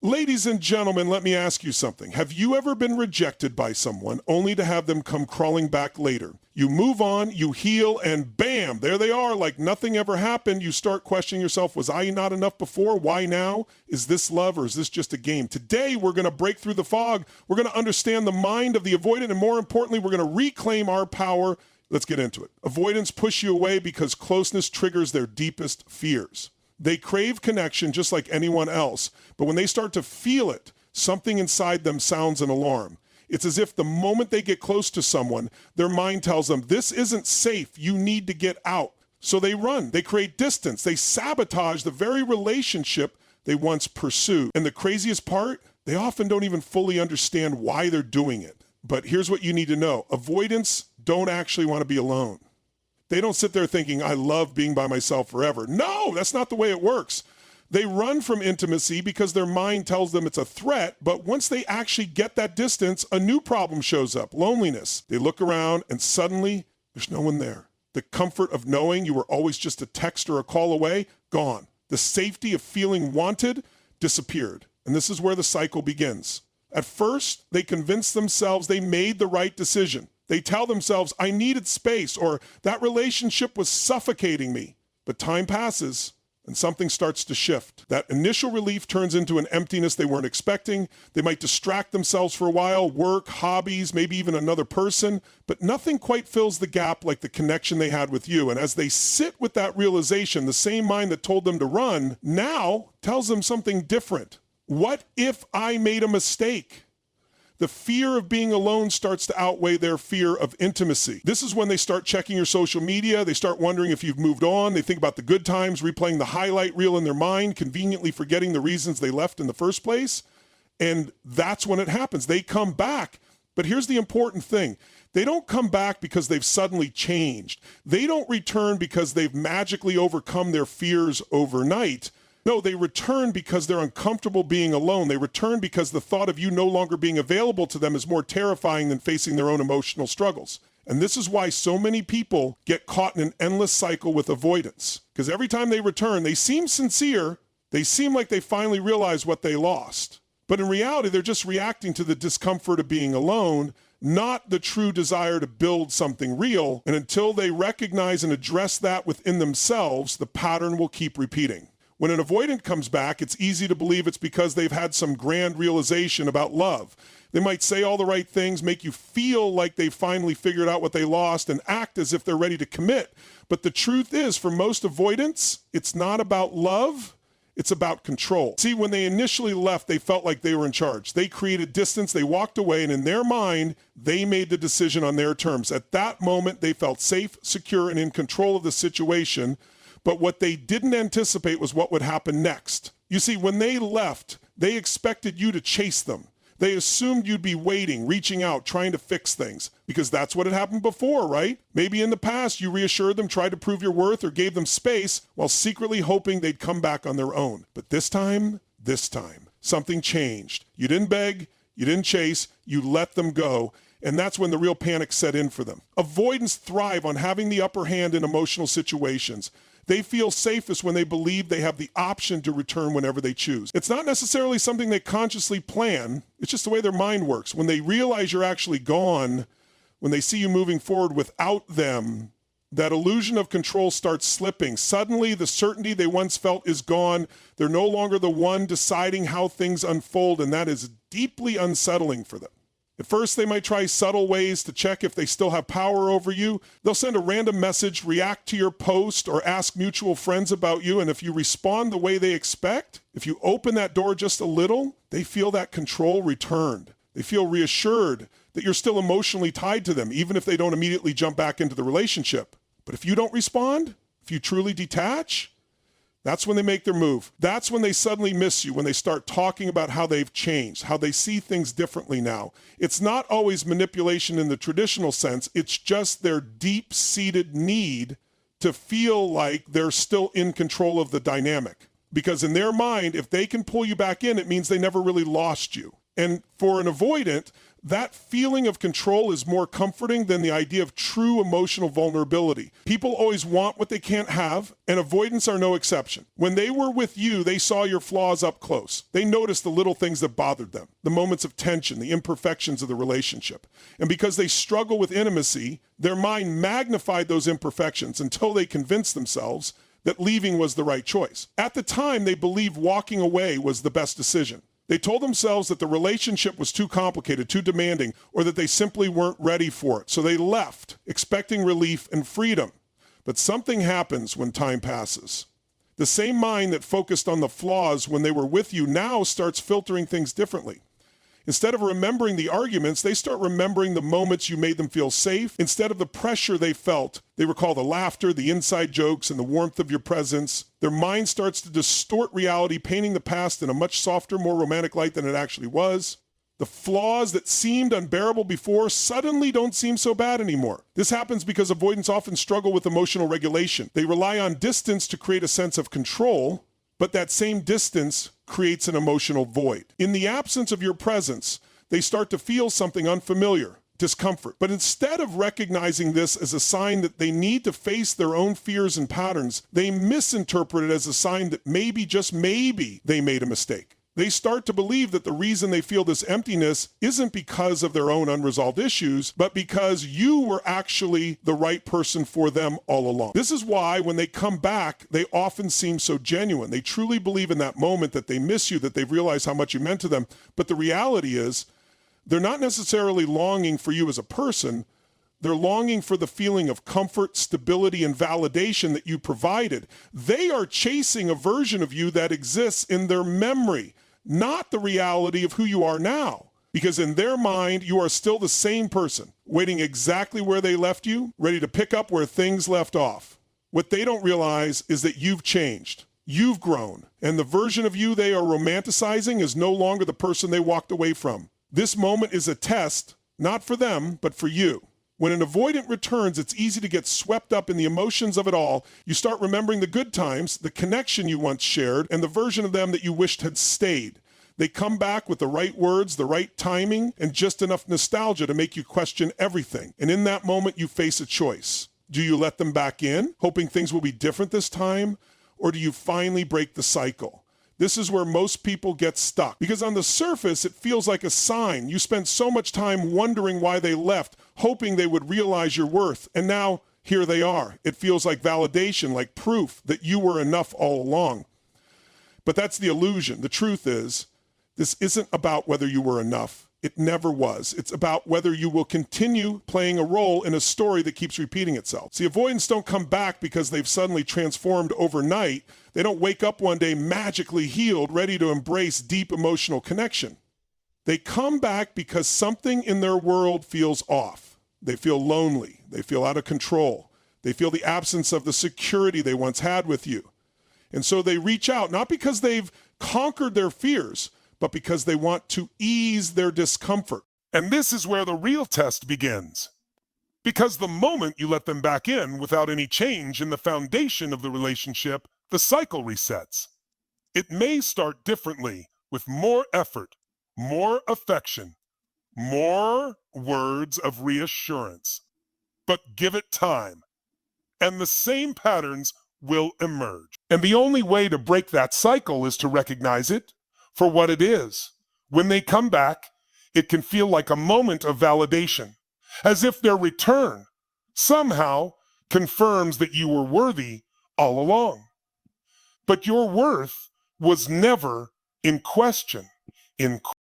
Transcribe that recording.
Ladies and gentlemen, let me ask you something. Have you ever been rejected by someone only to have them come crawling back later? You move on, you heal, and bam, there they are, like nothing ever happened. You start questioning yourself, was I not enough before? Why now? Is this love or is this just a game? Today, we're going to break through the fog. We're going to understand the mind of the avoidant, and more importantly, we're going to reclaim our power. Let's get into it. Avoidants push you away because closeness triggers their deepest fears. They crave connection just like anyone else, but when they start to feel it, something inside them sounds an alarm. It's as if the moment they get close to someone, their mind tells them, this isn't safe, you need to get out. So they run, they create distance, they sabotage the very relationship they once pursued. And the craziest part, they often don't even fully understand why they're doing it. But here's what you need to know. Avoidants don't actually want to be alone. They don't sit there thinking, I love being by myself forever. No, that's not the way it works. They run from intimacy because their mind tells them it's a threat, but once they actually get that distance, a new problem shows up, loneliness. They look around and suddenly there's no one there. The comfort of knowing you were always just a text or a call away, gone. The safety of feeling wanted disappeared. And this is where the cycle begins. At first, they convince themselves they made the right decision. They tell themselves, I needed space, or that relationship was suffocating me. But time passes and something starts to shift. That initial relief turns into an emptiness they weren't expecting. They might distract themselves for a while, work, hobbies, maybe even another person, but nothing quite fills the gap like the connection they had with you. And as they sit with that realization, the same mind that told them to run now tells them something different. What if I made a mistake? The fear of being alone starts to outweigh their fear of intimacy. This is when they start checking your social media. They start wondering if you've moved on. They think about the good times, replaying the highlight reel in their mind, conveniently forgetting the reasons they left in the first place. And that's when it happens. They come back. But here's the important thing. They don't come back because they've suddenly changed. They don't return because they've magically overcome their fears overnight. No, they return because they're uncomfortable being alone. They return because the thought of you no longer being available to them is more terrifying than facing their own emotional struggles. And this is why so many people get caught in an endless cycle with avoidance. Because every time they return, they seem sincere. They seem like they finally realize what they lost. But in reality, they're just reacting to the discomfort of being alone, not the true desire to build something real. And until they recognize and address that within themselves, the pattern will keep repeating. When an avoidant comes back, it's easy to believe it's because they've had some grand realization about love. They might say all the right things, make you feel like they've finally figured out what they lost, and act as if they're ready to commit. But the truth is, for most avoidants, it's not about love, it's about control. See, when they initially left, they felt like they were in charge. They created distance, they walked away, and in their mind, they made the decision on their terms. At that moment, they felt safe, secure, and in control of the situation. But what they didn't anticipate was what would happen next. You see, when they left, they expected you to chase them. They assumed you'd be waiting, reaching out, trying to fix things. Because that's what had happened before, right? Maybe in the past, you reassured them, tried to prove your worth, or gave them space while secretly hoping they'd come back on their own. But this time, something changed. You didn't beg, you didn't chase, you let them go. And that's when the real panic set in for them. Avoidants thrive on having the upper hand in emotional situations. They feel safest when they believe they have the option to return whenever they choose. It's not necessarily something they consciously plan. It's just the way their mind works. When they realize you're actually gone, when they see you moving forward without them, that illusion of control starts slipping. Suddenly, the certainty they once felt is gone. They're no longer the one deciding how things unfold, and that is deeply unsettling for them. At first, they might try subtle ways to check if they still have power over you. They'll send a random message, react to your post, or ask mutual friends about you. And if you respond the way they expect, if you open that door just a little, they feel that control returned. They feel reassured that you're still emotionally tied to them, even if they don't immediately jump back into the relationship. But if you don't respond, if you truly detach, that's when they make their move. That's when they suddenly miss you, when they start talking about how they've changed, how they see things differently now. It's not always manipulation in the traditional sense. It's just their deep-seated need to feel like they're still in control of the dynamic. Because in their mind, if they can pull you back in, it means they never really lost you. And for an avoidant, that feeling of control is more comforting than the idea of true emotional vulnerability. People always want what they can't have, and avoidants are no exception. When they were with you, they saw your flaws up close. They noticed the little things that bothered them, the moments of tension, the imperfections of the relationship. And because they struggle with intimacy, their mind magnified those imperfections until they convinced themselves that leaving was the right choice. At the time, they believed walking away was the best decision. They told themselves that the relationship was too complicated, too demanding, or that they simply weren't ready for it. So they left, expecting relief and freedom. But something happens when time passes. The same mind that focused on the flaws when they were with you now starts filtering things differently. Instead of remembering the arguments, they start remembering the moments you made them feel safe. Instead of the pressure they felt, they recall the laughter, the inside jokes, and the warmth of your presence. Their mind starts to distort reality, painting the past in a much softer, more romantic light than it actually was. The flaws that seemed unbearable before suddenly don't seem so bad anymore. This happens because avoidants often struggle with emotional regulation. They rely on distance to create a sense of control, but that same distance creates an emotional void. In the absence of your presence, they start to feel something unfamiliar, discomfort. But instead of recognizing this as a sign that they need to face their own fears and patterns, they misinterpret it as a sign that maybe, just maybe, they made a mistake. They start to believe that the reason they feel this emptiness isn't because of their own unresolved issues, but because you were actually the right person for them all along. This is why when they come back, they often seem so genuine. They truly believe in that moment that they miss you, that they've realized how much you meant to them. But the reality is, they're not necessarily longing for you as a person. They're longing for the feeling of comfort, stability, and validation that you provided. They are chasing a version of you that exists in their memory, not the reality of who you are now. Because in their mind, you are still the same person, waiting exactly where they left you, ready to pick up where things left off. What they don't realize is that you've changed. You've grown. And the version of you they are romanticizing is no longer the person they walked away from. This moment is a test, not for them, but for you. When an avoidant returns, it's easy to get swept up in the emotions of it all. You start remembering the good times, the connection you once shared, and the version of them that you wished had stayed. They come back with the right words, the right timing, and just enough nostalgia to make you question everything. And in that moment, you face a choice. Do you let them back in, hoping things will be different this time? Or do you finally break the cycle? This is where most people get stuck. Because on the surface, it feels like a sign. You spent so much time wondering why they left, hoping they would realize your worth. And now, here they are. It feels like validation, like proof that you were enough all along. But that's the illusion. The truth is, this isn't about whether you were enough. It never was. It's about whether you will continue playing a role in a story that keeps repeating itself. See, avoidants don't come back because they've suddenly transformed overnight. They don't wake up one day magically healed, ready to embrace deep emotional connection. They come back because something in their world feels off. They feel lonely. They feel out of control. They feel the absence of the security they once had with you. And so they reach out, not because they've conquered their fears, but because they want to ease their discomfort. And this is where the real test begins. Because the moment you let them back in without any change in the foundation of the relationship, the cycle resets. It may start differently, with more effort, more affection, more words of reassurance. But give it time, and the same patterns will emerge. And the only way to break that cycle is to recognize it for what it is. When they come back, it can feel like a moment of validation, as if their return somehow confirms that you were worthy all along. But your worth was never in question.